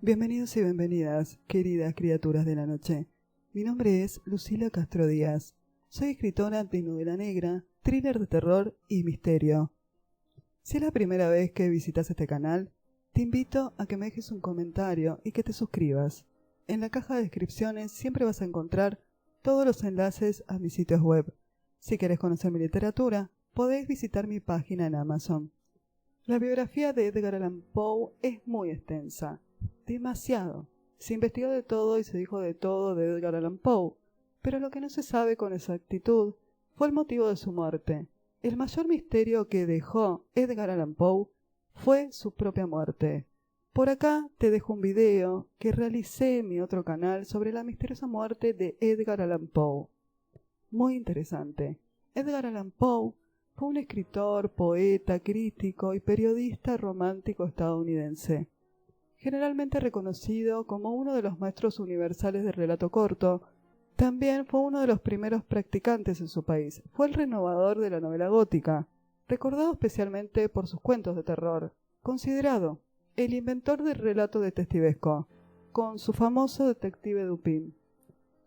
Bienvenidos y bienvenidas, queridas criaturas de la noche. Mi nombre es Lucila Castro Díaz. Soy escritora de novela negra, thriller de terror y misterio. Si es la primera vez que visitas este canal, te invito a que me dejes un comentario y que te suscribas. En la caja de descripciones siempre vas a encontrar todos los enlaces a mis sitios web. Si querés conocer mi literatura, podéis visitar mi página en Amazon. La biografía de Edgar Allan Poe es muy extensa. Demasiado. Se investigó de todo y se dijo de todo de Edgar Allan Poe, pero lo que no se sabe con exactitud fue el motivo de su muerte. El mayor misterio que dejó Edgar Allan Poe fue su propia muerte. Por acá te dejo un video que realicé en mi otro canal sobre la misteriosa muerte de Edgar Allan Poe. Muy interesante. Edgar Allan Poe fue un escritor, poeta, crítico y periodista romántico estadounidense. Generalmente reconocido como uno de los maestros universales del relato corto, también fue uno de los primeros practicantes en su país. Fue el renovador de la novela gótica, recordado especialmente por sus cuentos de terror, considerado el inventor del relato detectivesco, con su famoso detective Dupin.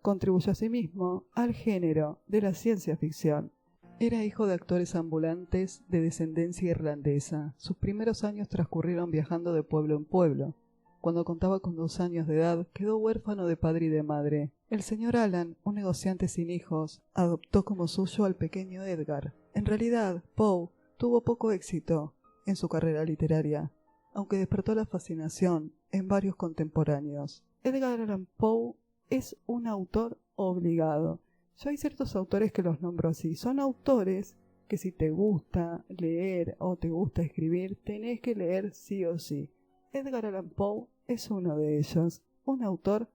Contribuyó asimismo al género de la ciencia ficción. Era hijo de actores ambulantes de descendencia irlandesa. Sus primeros años transcurrieron viajando de pueblo en pueblo. Cuando contaba con 2 años de edad, quedó huérfano de padre y de madre. El señor Allan, un negociante sin hijos, adoptó como suyo al pequeño Edgar. En realidad, Poe tuvo poco éxito en su carrera literaria, aunque despertó la fascinación en varios contemporáneos. Edgar Allan Poe es un autor obligado. Yo hay ciertos autores que los nombro así. Son autores que si te gusta leer o te gusta escribir, tenés que leer sí o sí. Edgar Allan Poe es uno de ellos, un autor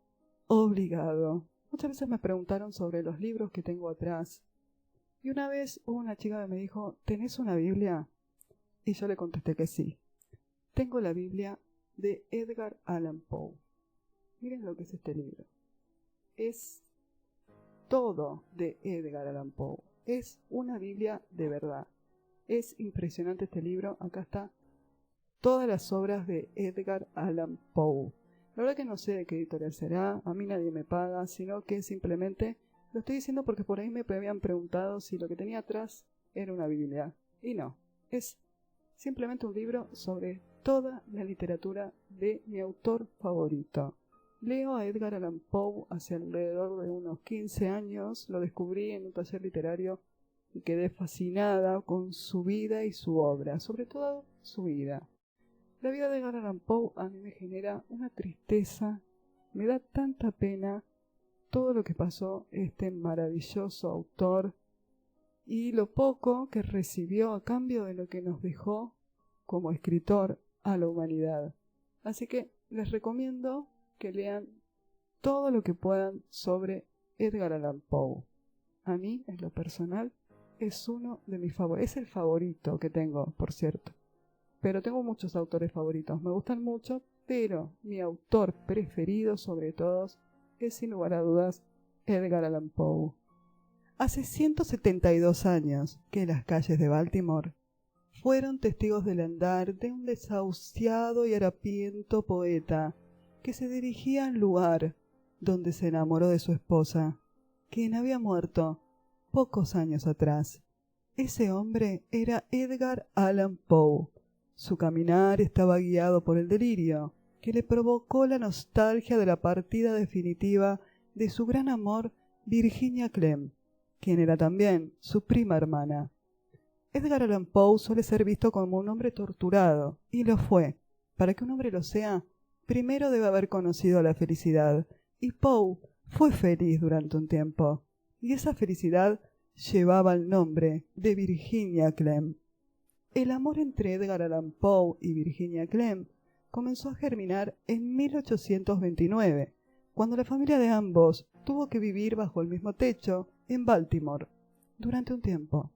obligado. Muchas veces me preguntaron sobre los libros que tengo atrás. Y una vez hubo una chica que me dijo, ¿tenés una Biblia? Y yo le contesté que sí. Tengo la Biblia de Edgar Allan Poe. Miren lo que es este libro. Es todo de Edgar Allan Poe. Es una Biblia de verdad. Es impresionante este libro. Acá está todas las obras de Edgar Allan Poe. La verdad que no sé de qué editorial será, a mí nadie me paga, sino que simplemente lo estoy diciendo porque por ahí me habían preguntado si lo que tenía atrás era una Biblia. Y no, es simplemente un libro sobre toda la literatura de mi autor favorito. Leo a Edgar Allan Poe hace alrededor de unos 15 años, lo descubrí en un taller literario y quedé fascinada con su vida y su obra, sobre todo su vida. La vida de Edgar Allan Poe a mí me genera una tristeza, me da tanta pena todo lo que pasó este maravilloso autor y lo poco que recibió a cambio de lo que nos dejó como escritor a la humanidad. Así que les recomiendo que lean todo lo que puedan sobre Edgar Allan Poe. A mí, en lo personal, es uno de mis favoritos, es el favorito que tengo, por cierto. Pero tengo muchos autores favoritos, me gustan mucho, pero mi autor preferido sobre todos es sin lugar a dudas Edgar Allan Poe. Hace 172 años que las calles de Baltimore fueron testigos del andar de un desahuciado y harapiento poeta que se dirigía al lugar donde se enamoró de su esposa, quien había muerto pocos años atrás. Ese hombre era Edgar Allan Poe. Su caminar estaba guiado por el delirio, que le provocó la nostalgia de la partida definitiva de su gran amor, Virginia Clemm, quien era también su prima hermana. Edgar Allan Poe suele ser visto como un hombre torturado, y lo fue. Para que un hombre lo sea, primero debe haber conocido la felicidad, y Poe fue feliz durante un tiempo, y esa felicidad llevaba el nombre de Virginia Clemm. El amor entre Edgar Allan Poe y Virginia Clemm comenzó a germinar en 1829, cuando la familia de ambos tuvo que vivir bajo el mismo techo en Baltimore durante un tiempo.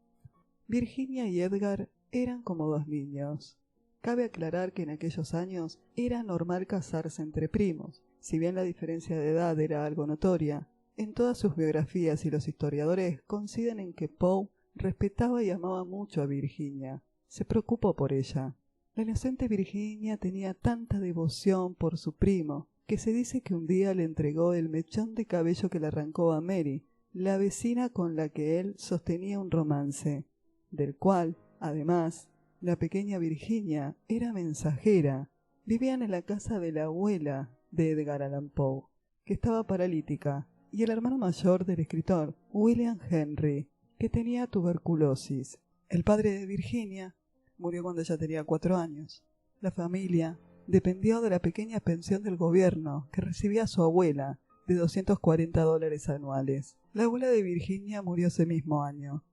Virginia y Edgar eran como 2 niños. Cabe aclarar que en aquellos años era normal casarse entre primos, si bien la diferencia de edad era algo notoria. En todas sus biografías y los historiadores coinciden en que Poe respetaba y amaba mucho a Virginia. Se preocupó por ella. La inocente Virginia tenía tanta devoción por su primo, que se dice que un día le entregó el mechón de cabello que le arrancó a Mary, la vecina con la que él sostenía un romance, del cual, además, la pequeña Virginia era mensajera. Vivían en la casa de la abuela de Edgar Allan Poe, que estaba paralítica, y el hermano mayor del escritor, William Henry, que tenía tuberculosis. El padre de Virginia murió cuando ella tenía 4 años. La familia dependió de la pequeña pensión del gobierno que recibía su abuela, de $240 anuales. La abuela de Virginia murió ese mismo año,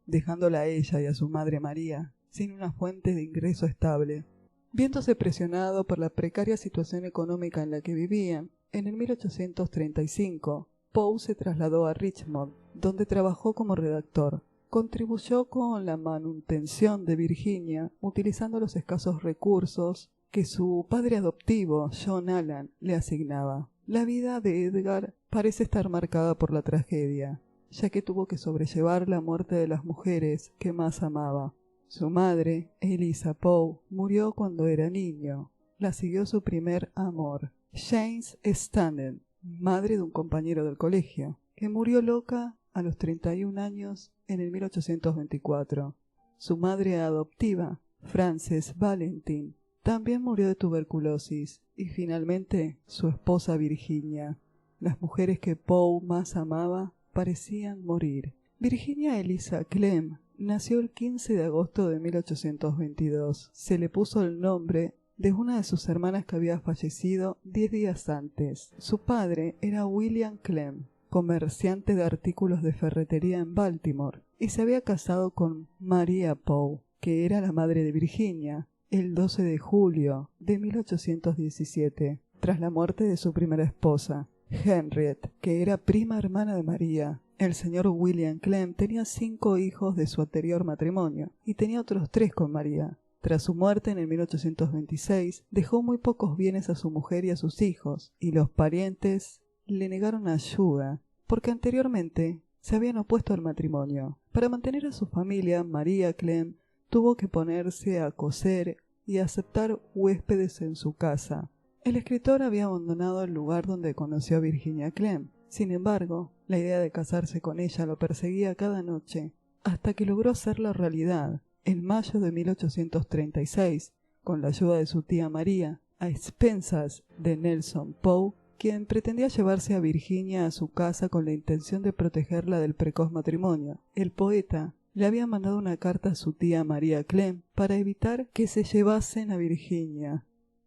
dejándola a ella y a su madre María sin una fuente de ingreso estable. Viéndose presionado por la precaria situación económica en la que vivían, en el 1835, Poe se trasladó a Richmond, donde trabajó como redactor. Contribuyó con la manutención de Virginia, utilizando los escasos recursos que su padre adoptivo, John Allan, le asignaba. La vida de Edgar parece estar marcada por la tragedia, ya que tuvo que sobrellevar la muerte de las mujeres que más amaba. Su madre, Eliza Poe, murió cuando era niño. La siguió su primer amor, James Stanton, madre de un compañero del colegio, que murió loca a los 31 años en el 1824. Su madre adoptiva, Frances Valentine, también murió de tuberculosis, y finalmente su esposa Virginia. Las mujeres que Poe más amaba parecían morir. Virginia Eliza Clem nació el 15 de agosto de 1822. Se le puso el nombre de una de sus hermanas que había fallecido 10 días antes. Su padre era William Clem, comerciante de artículos de ferretería en Baltimore, y se había casado con María Poe, que era la madre de Virginia, el 12 de julio de 1817, tras la muerte de su primera esposa, Henriette, que era prima hermana de María. El señor William Clem tenía 5 hijos de su anterior matrimonio y tenía otros 3 con María. Tras su muerte en el 1826, dejó muy pocos bienes a su mujer y a sus hijos, y los parientes le negaron ayuda, porque anteriormente se habían opuesto al matrimonio. Para mantener a su familia, María Clem tuvo que ponerse a coser y a aceptar huéspedes en su casa. El escritor había abandonado el lugar donde conoció a Virginia Clem. Sin embargo, la idea de casarse con ella lo perseguía cada noche, hasta que logró hacerlo realidad. En mayo de 1836, con la ayuda de su tía María, a expensas de Nelson Poe, quien pretendía llevarse a Virginia a su casa con la intención de protegerla del precoz matrimonio. El poeta le había mandado una carta a su tía María Clem para evitar que se llevasen a Virginia.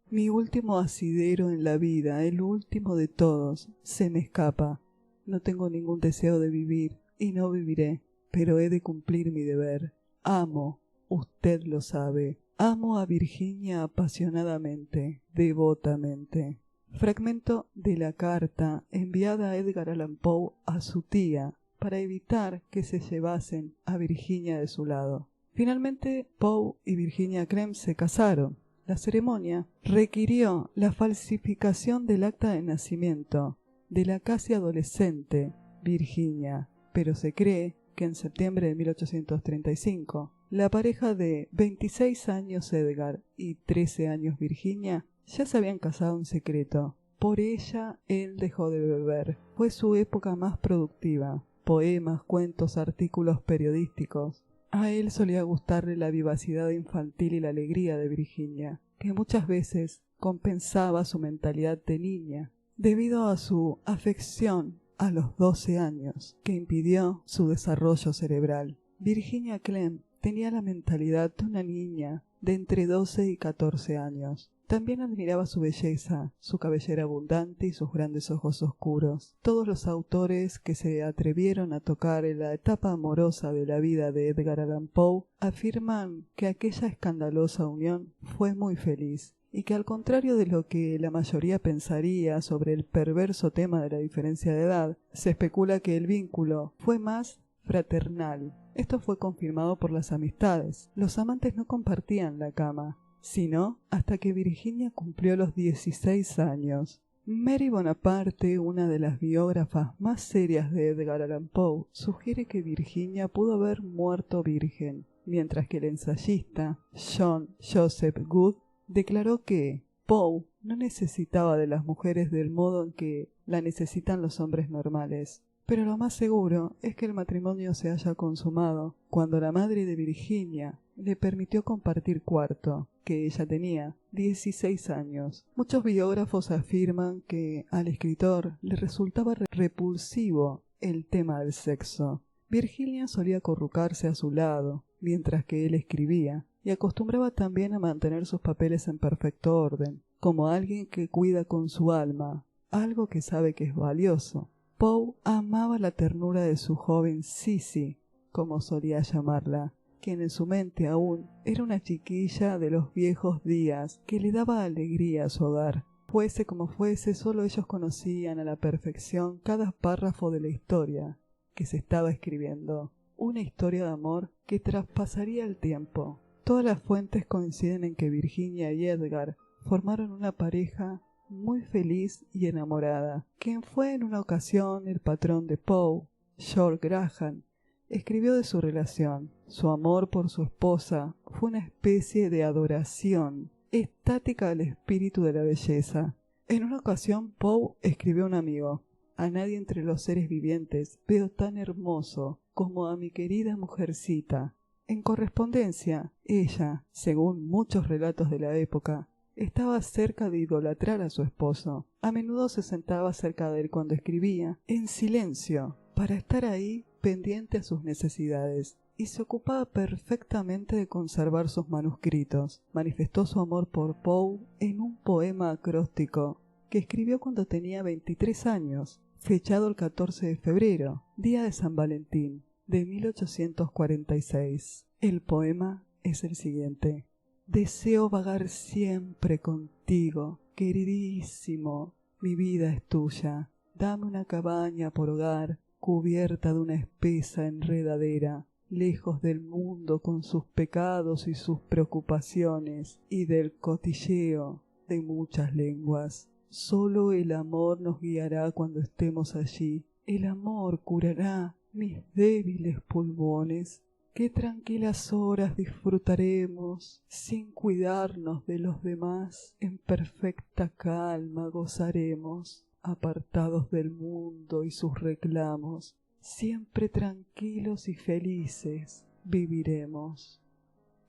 Mi último asidero en la vida, el último de todos, se me escapa. No tengo ningún deseo de vivir y no viviré, pero he de cumplir mi deber. Amo, usted lo sabe, amo a Virginia apasionadamente, devotamente. Fragmento de la carta enviada a Edgar Allan Poe a su tía para evitar que se llevasen a Virginia de su lado. Finalmente, Poe y Virginia Clem se casaron. La ceremonia requirió la falsificación del acta de nacimiento de la casi adolescente Virginia, pero se cree que en septiembre de 1835 la pareja de 26 años Edgar y 13 años Virginia ya se habían casado en secreto. Por ella él dejó de beber. Fue su época más productiva. Poemas, cuentos, artículos periodísticos. A él solía gustarle la vivacidad infantil y la alegría de Virginia, que muchas veces compensaba su mentalidad de niña, debido a su afección a los 12 años, que impidió su desarrollo cerebral. Virginia Clem tenía la mentalidad de una niña de entre 12 y 14 años. También admiraba su belleza, su cabellera abundante y sus grandes ojos oscuros. Todos los autores que se atrevieron a tocar en la etapa amorosa de la vida de Edgar Allan Poe afirman que aquella escandalosa unión fue muy feliz y que, al contrario de lo que la mayoría pensaría sobre el perverso tema de la diferencia de edad, se especula que el vínculo fue más fraternal. Esto fue confirmado por las amistades. Los amantes no compartían la cama, sino hasta que Virginia cumplió los 16 años. Mary Bonaparte, una de las biógrafas más serias de Edgar Allan Poe, sugiere que Virginia pudo haber muerto virgen. mientras que el ensayista John Joseph Good declaró que Poe no necesitaba de las mujeres del modo en que la necesitan los hombres normales. Pero lo más seguro es que el matrimonio se haya consumado cuando la madre de Virginia le permitió compartir cuarto, que ella tenía 16 años. Muchos biógrafos afirman que al escritor le resultaba repulsivo el tema del sexo. Virginia solía acurrucarse a su lado mientras que él escribía, y acostumbraba también a mantener sus papeles en perfecto orden, como alguien que cuida con su alma, algo que sabe que es valioso. Poe amaba la ternura de su joven Sissy, como solía llamarla, quien en su mente aún era una chiquilla de los viejos días que le daba alegría a su hogar. Fuese como fuese, solo ellos conocían a la perfección cada párrafo de la historia que se estaba escribiendo, una historia de amor que traspasaría el tiempo. Todas las fuentes coinciden en que Virginia y Edgar formaron una pareja muy feliz y enamorada. Quien fue en una ocasión el patrón de Poe, George Graham, escribió de su relación. Su amor por su esposa fue una especie de adoración estática al espíritu de la belleza. En una ocasión Poe escribió a un amigo: a nadie entre los seres vivientes veo tan hermoso como a mi querida mujercita. En correspondencia, ella, según muchos relatos de la época, estaba cerca de idolatrar a su esposo. A menudo se sentaba cerca de él cuando escribía, en silencio, para estar ahí pendiente a sus necesidades, y se ocupaba perfectamente de conservar sus manuscritos. Manifestó su amor por Poe en un poema acróstico que escribió cuando tenía 23 años, fechado el 14 de febrero, día de San Valentín, de 1846. El poema es el siguiente: deseo vagar siempre contigo, queridísimo, mi vida es tuya. Dame una cabaña por hogar, cubierta de una espesa enredadera, lejos del mundo con sus pecados y sus preocupaciones, y del cotilleo de muchas lenguas. Solo el amor nos guiará cuando estemos allí. El amor curará mis débiles pulmones. Qué tranquilas horas disfrutaremos sin cuidarnos de los demás. En perfecta calma gozaremos, apartados del mundo y sus reclamos. Siempre tranquilos y felices viviremos.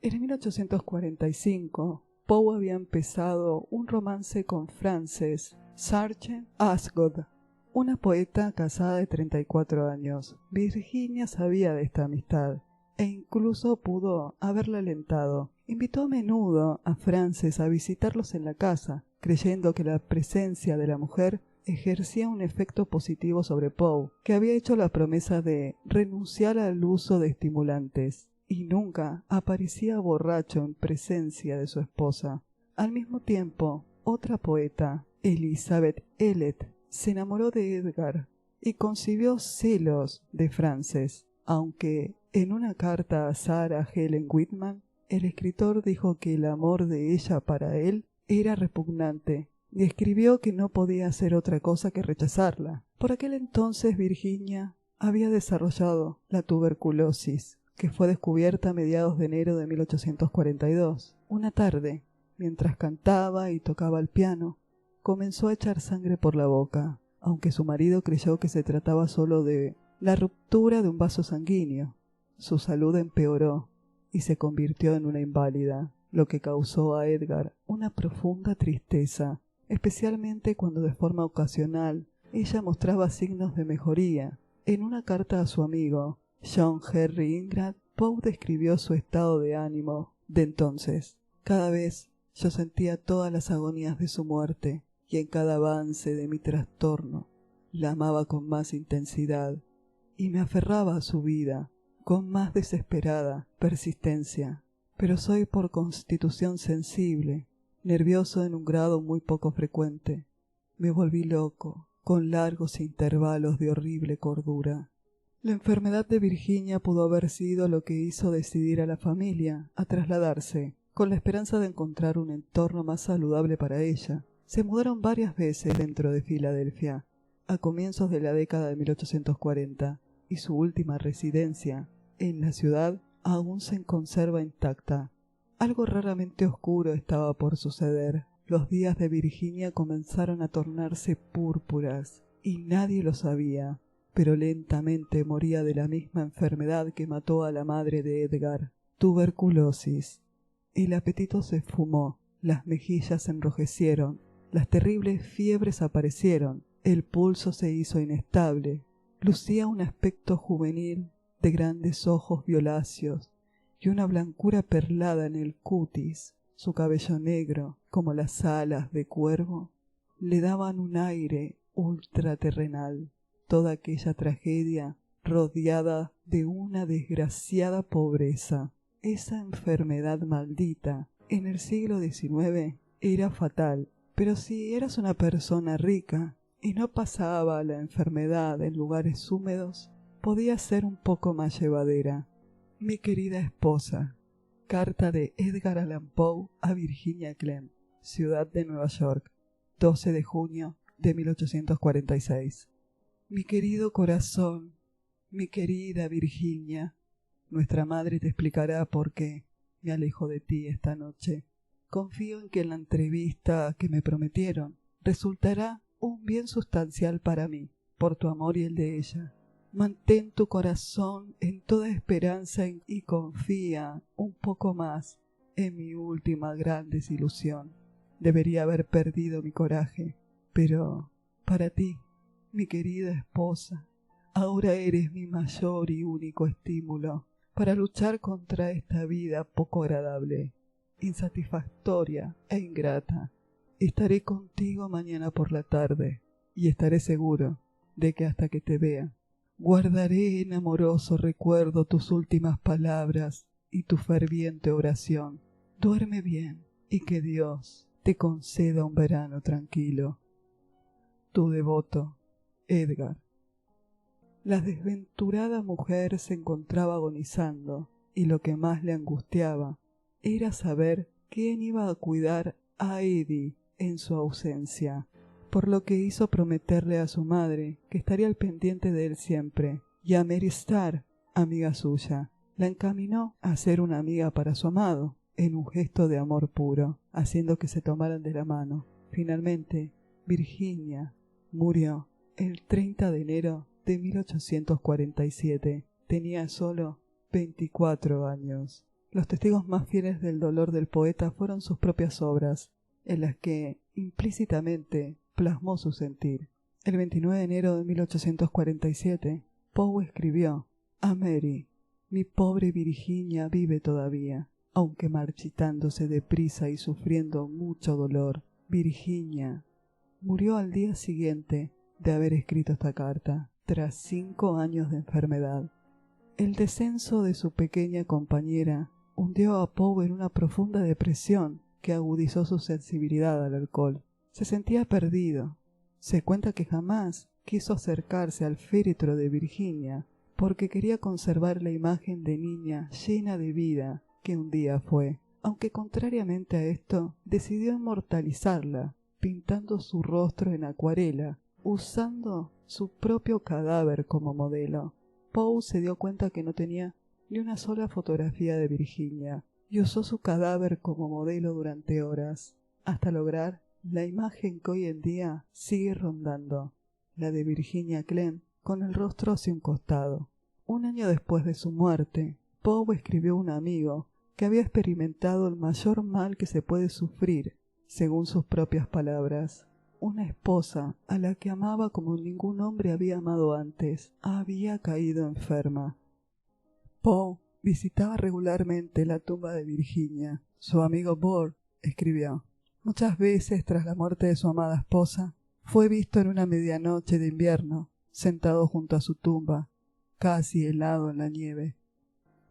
En 1845, Poe había empezado un romance con Frances Sargent Asgood, una poeta casada de 34 años. Virginia sabía de esta amistad e incluso pudo haberla alentado. Invitó a menudo a Frances a visitarlos en la casa, creyendo que la presencia de la mujer ejercía un efecto positivo sobre Poe, que había hecho la promesa de renunciar al uso de estimulantes, y nunca aparecía borracho en presencia de su esposa. Al mismo tiempo, otra poeta, Elizabeth Elliot, se enamoró de Edgar y concibió celos de Frances, aunque en una carta a Sarah Helen Whitman, el escritor dijo que el amor de ella para él era repugnante y escribió que no podía hacer otra cosa que rechazarla. Por aquel entonces Virginia había desarrollado la tuberculosis, que fue descubierta a mediados de enero de 1842. Una tarde, mientras cantaba y tocaba el piano, comenzó a echar sangre por la boca, aunque su marido creyó que se trataba solo de la ruptura de un vaso sanguíneo. Su salud empeoró y se convirtió en una inválida, lo que causó a Edgar una profunda tristeza, especialmente cuando de forma ocasional ella mostraba signos de mejoría. En una carta a su amigo, John Henry Ingram, Poe describió su estado de ánimo de entonces. Cada vez yo sentía todas las agonías de su muerte, y en cada avance de mi trastorno la amaba con más intensidad, y me aferraba a su vida con más desesperada persistencia. Pero soy por constitución sensible, nervioso en un grado muy poco frecuente. Me volví loco, con largos intervalos de horrible cordura. La enfermedad de Virginia pudo haber sido lo que hizo decidir a la familia a trasladarse, con la esperanza de encontrar un entorno más saludable para ella. Se mudaron varias veces dentro de Filadelfia, a comienzos de la década de 1840, y su última residencia en la ciudad aún se conserva intacta. Algo raramente oscuro estaba por suceder. Los días de Virginia comenzaron a tornarse púrpuras, y nadie lo sabía, pero lentamente moría de la misma enfermedad que mató a la madre de Edgar, tuberculosis. El apetito se esfumó, las mejillas se enrojecieron, las terribles fiebres aparecieron, el pulso se hizo inestable. Lucía un aspecto juvenil, de grandes ojos violáceos y una blancura perlada en el cutis. Su cabello negro, como las alas de cuervo, le daban un aire ultraterrenal. Toda aquella tragedia rodeada de una desgraciada pobreza. Esa enfermedad maldita en el siglo XIX era fatal, pero si eras una persona rica y no pasaba la enfermedad en lugares húmedos, podía ser un poco más llevadera. Mi querida esposa. Carta de Edgar Allan Poe a Virginia Clemm, ciudad de Nueva York, 12 de junio de 1846. Mi querido corazón, mi querida Virginia, nuestra madre te explicará por qué me alejo de ti esta noche. Confío en que la entrevista que me prometieron resultará un bien sustancial para mí, por tu amor y el de ella. Mantén tu corazón en toda esperanza y confía un poco más en mi última gran desilusión. Debería haber perdido mi coraje, pero para ti, mi querida esposa, ahora eres mi mayor y único estímulo para luchar contra esta vida poco agradable, insatisfactoria e ingrata. Estaré contigo mañana por la tarde y estaré seguro de que hasta que te vea, guardaré en amoroso recuerdo tus últimas palabras y tu ferviente oración. Duerme bien y que Dios te conceda un verano tranquilo. Tu devoto, Edgar. La desventurada mujer se encontraba agonizando, y lo que más le angustiaba era saber quién iba a cuidar a Eddie en su ausencia, por lo que hizo prometerle a su madre que estaría al pendiente de él siempre, y a Mary Starr, amiga suya, la encaminó a ser una amiga para su amado, en un gesto de amor puro, haciendo que se tomaran de la mano. Finalmente, Virginia murió el 30 de enero de 1847. Tenía solo 24 años. Los testigos más fieles del dolor del poeta fueron sus propias obras, en las que implícitamente plasmó su sentir. El 29 de enero de 1847, Poe escribió: a Mary, mi pobre Virginia vive todavía, aunque marchitándose deprisa y sufriendo mucho dolor. Virginia murió al día siguiente de haber escrito esta carta, tras 5 años de enfermedad. El descenso de su pequeña compañera hundió a Poe en una profunda depresión que agudizó su sensibilidad al alcohol. Se sentía perdido. Se cuenta que jamás quiso acercarse al féretro de Virginia porque quería conservar la imagen de niña llena de vida que un día fue, aunque contrariamente a esto decidió inmortalizarla, pintando su rostro en acuarela, usando su propio cadáver como modelo. Poe se dio cuenta que no tenía ni una sola fotografía de Virginia y usó su cadáver como modelo durante horas, hasta lograr la imagen que hoy en día sigue rondando, la de Virginia Clemm con el rostro hacia un costado. Un año después de su muerte, Poe escribió a un amigo que había experimentado el mayor mal que se puede sufrir, según sus propias palabras. Una esposa a la que amaba como ningún hombre había amado antes, había caído enferma. Poe visitaba regularmente la tumba de Virginia. Su amigo Bore escribió: muchas veces tras la muerte de su amada esposa, fue visto en una medianoche de invierno, sentado junto a su tumba, casi helado en la nieve.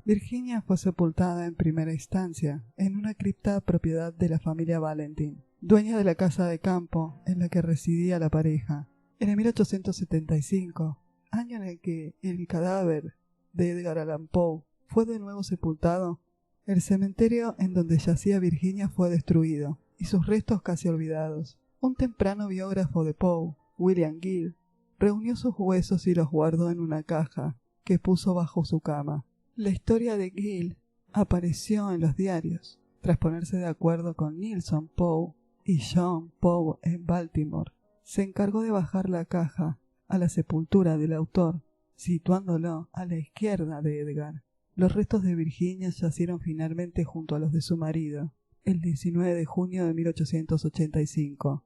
Virginia fue sepultada en primera instancia en una cripta propiedad de la familia Valentin, dueña de la casa de campo en la que residía la pareja. En 1875, año en el que el cadáver de Edgar Allan Poe fue de nuevo sepultado, el cementerio en donde yacía Virginia fue destruido y sus restos casi olvidados. Un temprano biógrafo de Poe, William Gill, reunió sus huesos y los guardó en una caja que puso bajo su cama. La historia de Gill apareció en los diarios tras ponerse de acuerdo con Neilson Poe y John Poe en Baltimore. Se encargó de bajar la caja a la sepultura del autor, situándolo a la izquierda de Edgar. Los restos de Virginia yacieron finalmente junto a los de su marido, el 19 de junio de 1885,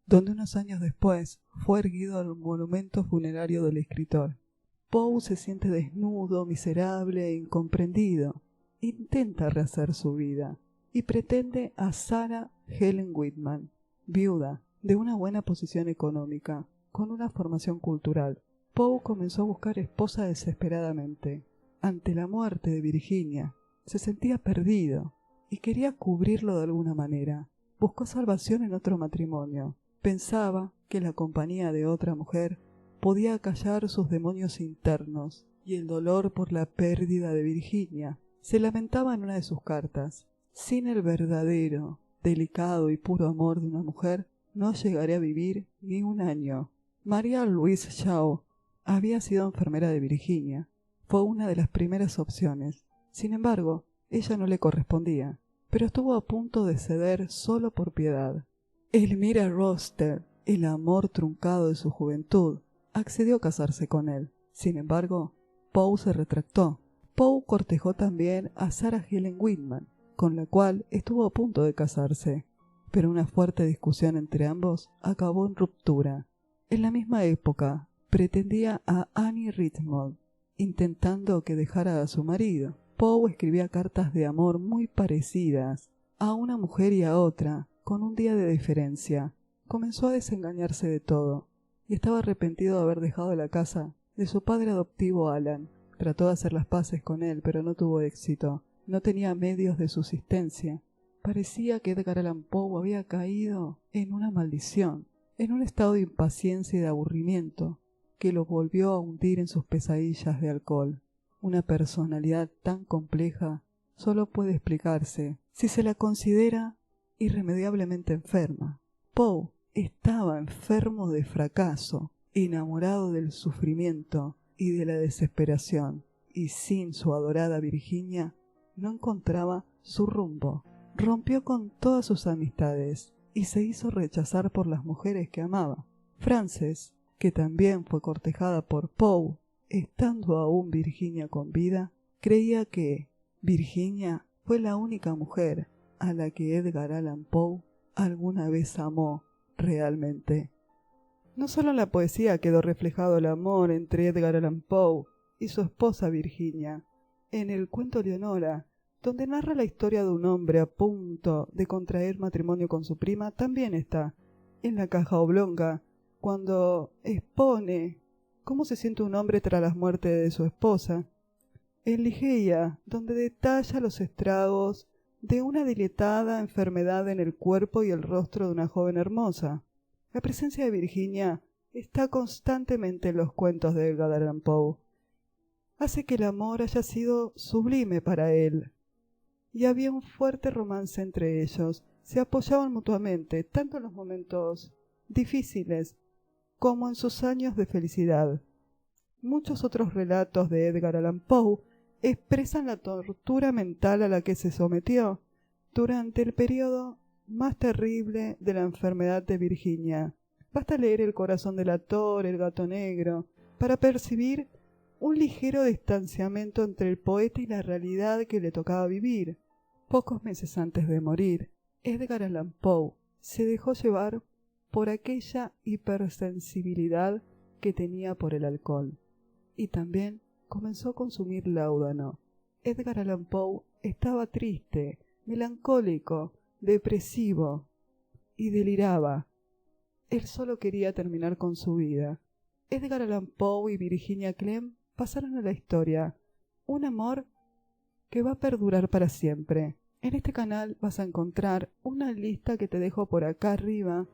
donde unos años después fue erguido el monumento funerario del escritor. Poe se siente desnudo, miserable e incomprendido. Intenta rehacer su vida y pretende a Sarah Helen Whitman, viuda, de una buena posición económica, con una formación cultural. Poe comenzó a buscar esposa desesperadamente. Ante la muerte de Virginia, se sentía perdido y quería cubrirlo de alguna manera. Buscó salvación en otro matrimonio. Pensaba que la compañía de otra mujer podía acallar sus demonios internos y el dolor por la pérdida de Virginia. Se lamentaba en una de sus cartas: sin el verdadero, delicado y puro amor de una mujer, no llegaré a vivir ni un año. María Louise Shaw había sido enfermera de Virginia. Fue una de las primeras opciones. Sin embargo, ella no le correspondía, pero estuvo a punto de ceder solo por piedad. Elmira Roster, el amor truncado de su juventud, accedió a casarse con él. Sin embargo, Poe se retractó. Poe cortejó también a Sarah Helen Whitman, con la cual estuvo a punto de casarse, pero una fuerte discusión entre ambos acabó en ruptura. En la misma época, pretendía a Annie Richmond, intentando que dejara a su marido. Poe escribía cartas de amor muy parecidas a una mujer y a otra, con un día de diferencia. Comenzó a desengañarse de todo, y estaba arrepentido de haber dejado la casa de su padre adoptivo Alan. Trató de hacer las paces con él, pero no tuvo éxito. No tenía medios de subsistencia. Parecía que Edgar Allan Poe había caído en una maldición, en un estado de impaciencia y de aburrimiento, que lo volvió a hundir en sus pesadillas de alcohol. Una personalidad tan compleja solo puede explicarse si se la considera irremediablemente enferma. Poe estaba enfermo de fracaso, enamorado del sufrimiento y de la desesperación, y sin su adorada Virginia no encontraba su rumbo. Rompió con todas sus amistades y se hizo rechazar por las mujeres que amaba. Frances, que también fue cortejada por Poe, estando aún Virginia con vida, creía que Virginia fue la única mujer a la que Edgar Allan Poe alguna vez amó realmente. No solo en la poesía quedó reflejado el amor entre Edgar Allan Poe y su esposa Virginia. En el cuento Leonora, donde narra la historia de un hombre a punto de contraer matrimonio con su prima, también está. En la caja oblonga, cuando expone cómo se siente un hombre tras la muerte de su esposa. En Ligeia, donde detalla los estragos de una dilatada enfermedad en el cuerpo y el rostro de una joven hermosa. La presencia de Virginia está constantemente en los cuentos de Edgar Allan Poe. Hace que el amor haya sido sublime para él. Y había un fuerte romance entre ellos. Se apoyaban mutuamente, tanto en los momentos difíciles como en sus años de felicidad. Muchos otros relatos de Edgar Allan Poe expresan la tortura mental a la que se sometió durante el periodo más terrible de la enfermedad de Virginia. Basta leer El corazón del ator, El gato negro, para percibir un ligero distanciamiento entre el poeta y la realidad que le tocaba vivir. Pocos meses antes de morir, Edgar Allan Poe se dejó llevar por aquella hipersensibilidad que tenía por el alcohol, y también comenzó a consumir láudano. Edgar Allan Poe estaba triste, melancólico, depresivo y deliraba. Él solo quería terminar con su vida. Edgar Allan Poe y Virginia Clemm pasaron a la historia, un amor que va a perdurar para siempre. En este canal vas a encontrar una lista que te dejo por acá arriba,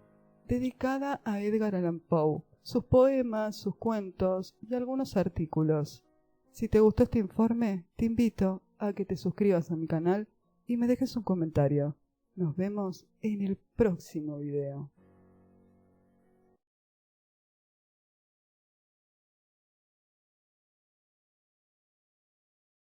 dedicada a Edgar Allan Poe, sus poemas, sus cuentos y algunos artículos. Si te gustó este informe, te invito a que te suscribas a mi canal y me dejes un comentario. Nos vemos en el próximo video.